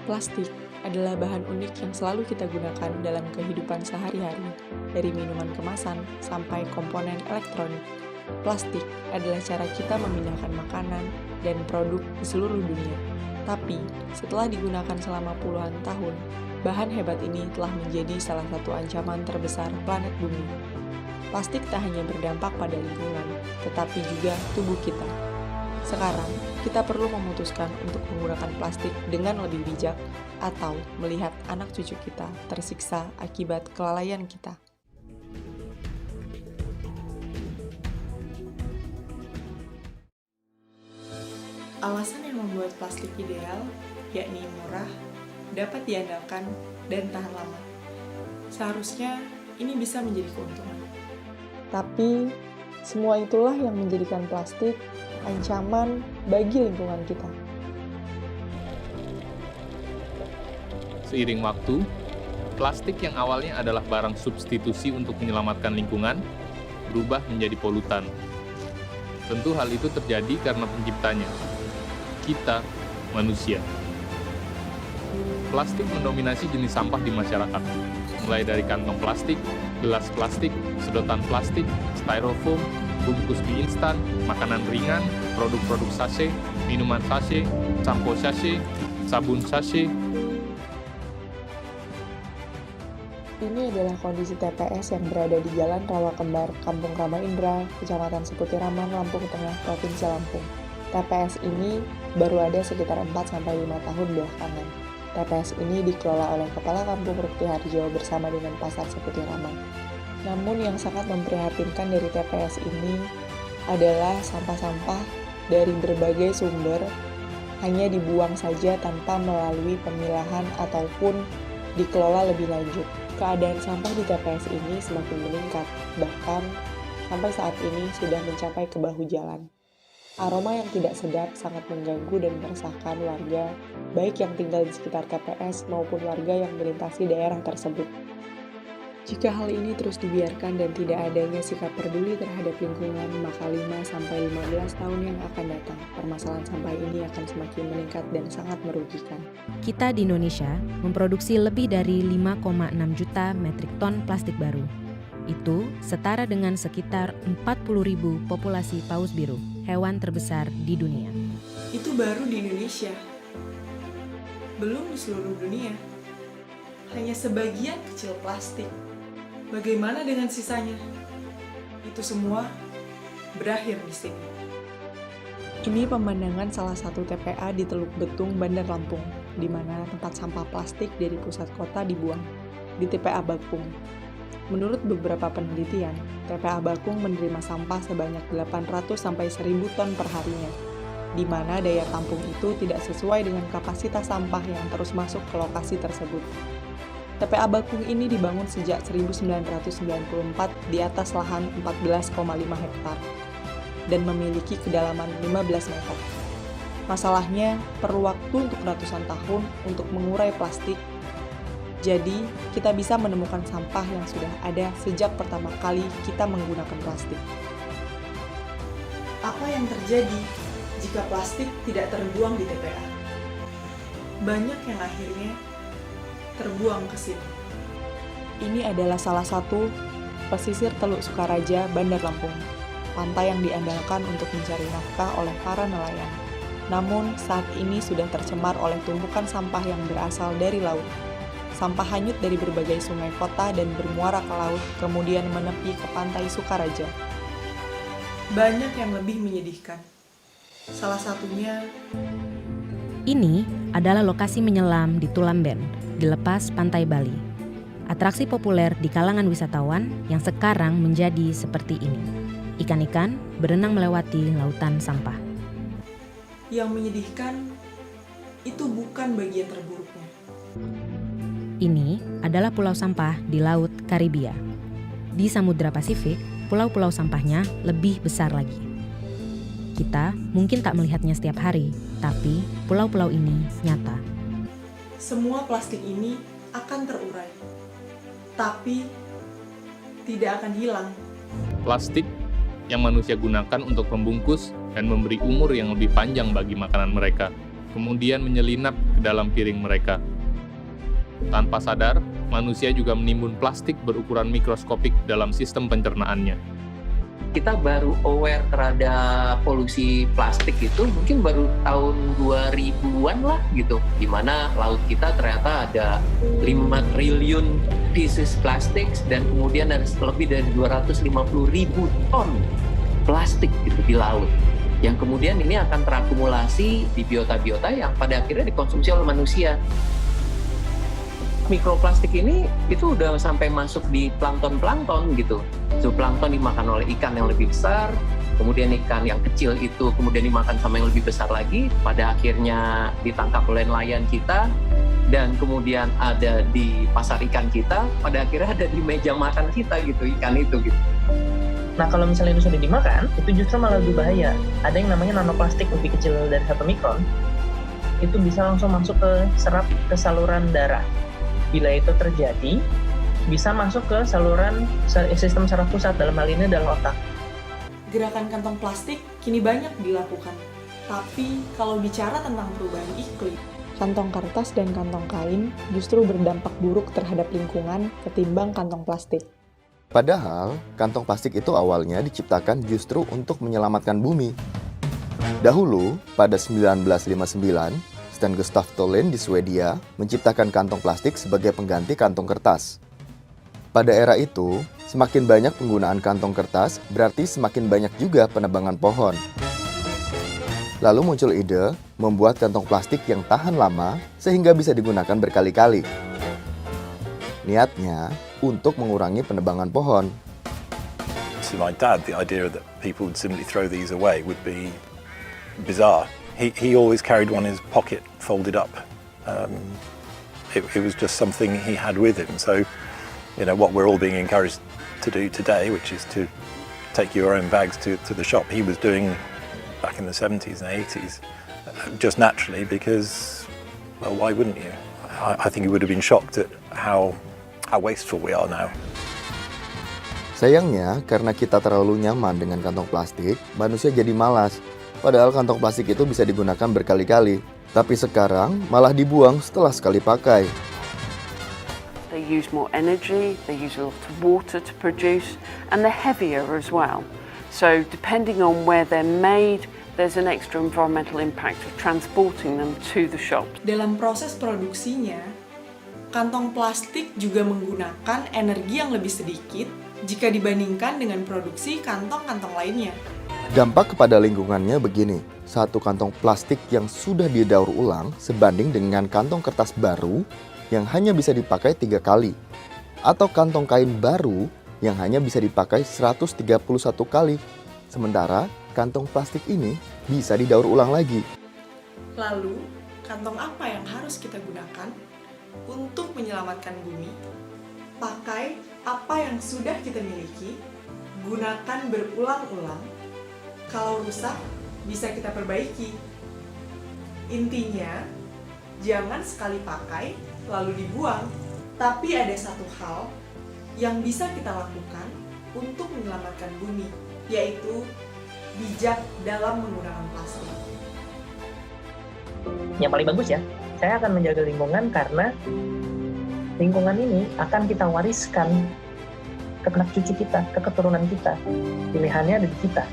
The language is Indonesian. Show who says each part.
Speaker 1: Plastik adalah bahan unik yang selalu kita gunakan dalam kehidupan sehari-hari, dari minuman kemasan sampai komponen elektronik. Plastik adalah cara kita memindahkan makanan dan produk di seluruh dunia. Tapi, setelah digunakan selama puluhan tahun, bahan hebat ini telah menjadi salah satu ancaman terbesar planet bumi. Plastik tak hanya berdampak pada lingkungan, tetapi juga tubuh kita. Sekarang, kita perlu memutuskan untuk menggunakan plastik dengan lebih bijak atau melihat anak cucu kita tersiksa akibat kelalaian kita. Alasan yang membuat plastik ideal, yakni murah, dapat diandalkan, dan tahan lama. Seharusnya ini bisa menjadi keuntungan. Tapi, semua itulah yang menjadikan plastik ancaman bagi lingkungan kita.
Speaker 2: Seiring waktu, plastik yang awalnya adalah barang substitusi untuk menyelamatkan lingkungan, berubah menjadi polutan. Tentu hal itu terjadi karena penciptanya, kita, manusia. Plastik mendominasi jenis sampah di masyarakat, mulai dari kantong plastik, gelas plastik, sedotan plastik, styrofoam, bungkus mie instan, makanan ringan, produk-produk sachet, minuman sachet, sampo sachet, sabun sachet.
Speaker 1: Ini adalah kondisi TPS yang berada di Jalan Rawa Kembar, Kampung Rama Indra, Kecamatan Seputiraman, Lampung Tengah, Provinsi Lampung. TPS ini baru ada sekitar 4-5 tahun belakangan. TPS ini dikelola oleh Kepala Kampung Rukti Harjo bersama dengan Pasar Seputiraman. Namun yang sangat memprihatinkan dari TPS ini adalah sampah-sampah dari berbagai sumber hanya dibuang saja tanpa melalui pemilahan ataupun dikelola lebih lanjut. Keadaan sampah di TPS ini semakin meningkat, bahkan sampai saat ini sudah mencapai ke bahu jalan. Aroma yang tidak sedap sangat mengganggu dan meresahkan warga, baik yang tinggal di sekitar TPS maupun warga yang melintasi daerah tersebut. Jika hal ini terus dibiarkan dan tidak adanya sikap peduli terhadap lingkungan, maka 5-15 tahun yang akan datang, permasalahan sampah ini akan semakin meningkat dan sangat merugikan.
Speaker 3: Kita di Indonesia memproduksi lebih dari 5,6 juta metrik ton plastik baru. Itu setara dengan sekitar 40.000 populasi paus biru, hewan terbesar di dunia.
Speaker 1: Itu baru di Indonesia. Belum di seluruh dunia. Hanya sebagian kecil plastik. Bagaimana dengan sisanya? Itu semua berakhir di sini. Ini pemandangan salah satu TPA di Teluk Betung, Bandar Lampung, di mana tempat sampah plastik dari pusat kota dibuang, di TPA Bakung. Menurut beberapa penelitian, TPA Bakung menerima sampah sebanyak 800-1.000 ton per harinya, di mana daya tampung itu tidak sesuai dengan kapasitas sampah yang terus masuk ke lokasi tersebut. TPA Bakung ini dibangun sejak 1994 di atas lahan 14,5 hektar dan memiliki kedalaman 15 meter. Masalahnya, perlu waktu untuk ratusan tahun untuk mengurai plastik. Jadi, kita bisa menemukan sampah yang sudah ada sejak pertama kali kita menggunakan plastik. Apa yang terjadi jika plastik tidak terbuang di TPA? Banyak yang akhirnya terbuang ke sini. Ini adalah salah satu pesisir Teluk Sukaraja, Bandar Lampung, pantai yang diandalkan untuk mencari nafkah oleh para nelayan. Namun, saat ini sudah tercemar oleh tumpukan sampah yang berasal dari laut. Sampah hanyut dari berbagai sungai kota dan bermuara ke laut, kemudian menepi ke pantai Sukaraja. Banyak yang lebih menyedihkan. Salah satunya,
Speaker 3: Ini adalah lokasi menyelam di Tulamben, di lepas pantai Bali. Atraksi populer di kalangan wisatawan yang sekarang menjadi seperti ini. Ikan-ikan berenang melewati lautan sampah.
Speaker 1: yang menyedihkan itu bukan bagian terburuknya.
Speaker 3: Ini adalah pulau sampah di Laut Karibia. Di Samudra Pasifik, pulau-pulau sampahnya lebih besar lagi. Kita mungkin tak melihatnya setiap hari, tapi pulau-pulau ini nyata.
Speaker 1: Semua plastik ini akan terurai, tapi tidak akan hilang.
Speaker 2: Plastik yang manusia gunakan untuk membungkus dan memberi umur yang lebih panjang bagi makanan mereka, kemudian menyelinap ke ke dalam piring mereka. Tanpa sadar, manusia juga menimbun plastik berukuran mikroskopik dalam sistem pencernaannya.
Speaker 4: Kita baru aware terhadap polusi plastik itu mungkin baru tahun 2000-an lah gitu, di mana laut kita ternyata ada 5 triliun pieces plastik dan kemudian ada lebih dari 250.000 ton plastik gitu di laut, yang kemudian ini akan terakumulasi di biota-biota yang pada akhirnya dikonsumsi oleh manusia. Mikroplastik ini itu udah sampai masuk di plankton gitu. Zooplankton dimakan oleh ikan yang lebih besar, kemudian ikan yang kecil itu kemudian dimakan sama yang lebih besar lagi, pada akhirnya ditangkap oleh nelayan kita, dan kemudian ada di pasar ikan kita, pada akhirnya ada di meja makan kita gitu, ikan itu gitu.
Speaker 5: Nah, kalau misalnya itu sudah dimakan, itu justru malah lebih bahaya. Ada yang namanya nanoplastik lebih kecil dari 1 mikron, itu bisa langsung masuk ke saluran darah. Bila itu terjadi, bisa masuk ke saluran sistem saraf pusat, dalam hal ini adalah otak.
Speaker 6: Gerakan kantong plastik kini banyak dilakukan. Tapi kalau bicara tentang perubahan iklim,
Speaker 1: Kantong kertas dan kantong kain justru berdampak buruk terhadap lingkungan ketimbang kantong plastik.
Speaker 7: Padahal, kantong plastik itu awalnya diciptakan justru untuk menyelamatkan bumi. Dahulu, pada 1959, Sten Gustaf Thulin di Swedia menciptakan kantong plastik sebagai pengganti kantong kertas. Pada era itu, semakin banyak penggunaan kantong kertas berarti semakin banyak juga penebangan pohon. Lalu muncul ide membuat kantong plastik yang tahan lama sehingga bisa digunakan berkali-kali. Niatnya untuk mengurangi penebangan pohon.
Speaker 8: To my dad, the idea that people would simply throw these away would be bizarre. He always carried one in his pocket, folded up. It was just something he had with him. So, you know, what we're all being encouraged to do today, which is to take your own bags to the shop, he was doing back in the 70s and 80s, just naturally because, well, why wouldn't you? I think he would have been shocked at how wasteful we are now.
Speaker 7: Sayangnya, karena kita terlalu nyaman dengan kantong plastik, manusia jadi malas. Padahal kantong plastik itu bisa digunakan berkali-kali. Tapi sekarang malah dibuang setelah sekali pakai.
Speaker 9: They use more energy, they use a lot of water to produce, and they're heavier as well. So depending on where they're made, there's an extra environmental impact of transporting them to the shop.
Speaker 6: dalam proses produksinya, kantong plastik juga menggunakan energi yang lebih sedikit jika dibandingkan dengan produksi kantong-kantong lainnya.
Speaker 7: Dampak kepada lingkungannya begini, satu kantong plastik yang sudah didaur ulang sebanding dengan kantong kertas baru yang hanya bisa dipakai 3 kali. Atau kantong kain baru yang hanya bisa dipakai 131 kali. Sementara kantong plastik ini bisa didaur ulang lagi.
Speaker 6: Lalu, kantong apa yang harus kita gunakan untuk menyelamatkan bumi? Pakai apa yang sudah kita miliki, gunakan berulang-ulang. Kalau rusak, bisa kita perbaiki. Intinya, jangan sekali pakai lalu dibuang. Tapi ada satu hal yang bisa kita lakukan untuk menyelamatkan bumi, yaitu bijak dalam menggunakan plastik.
Speaker 5: Yang paling bagus ya, saya akan menjaga lingkungan karena lingkungan ini akan kita wariskan ke anak cucu kita, ke keturunan kita. Pilihannya ada di kita.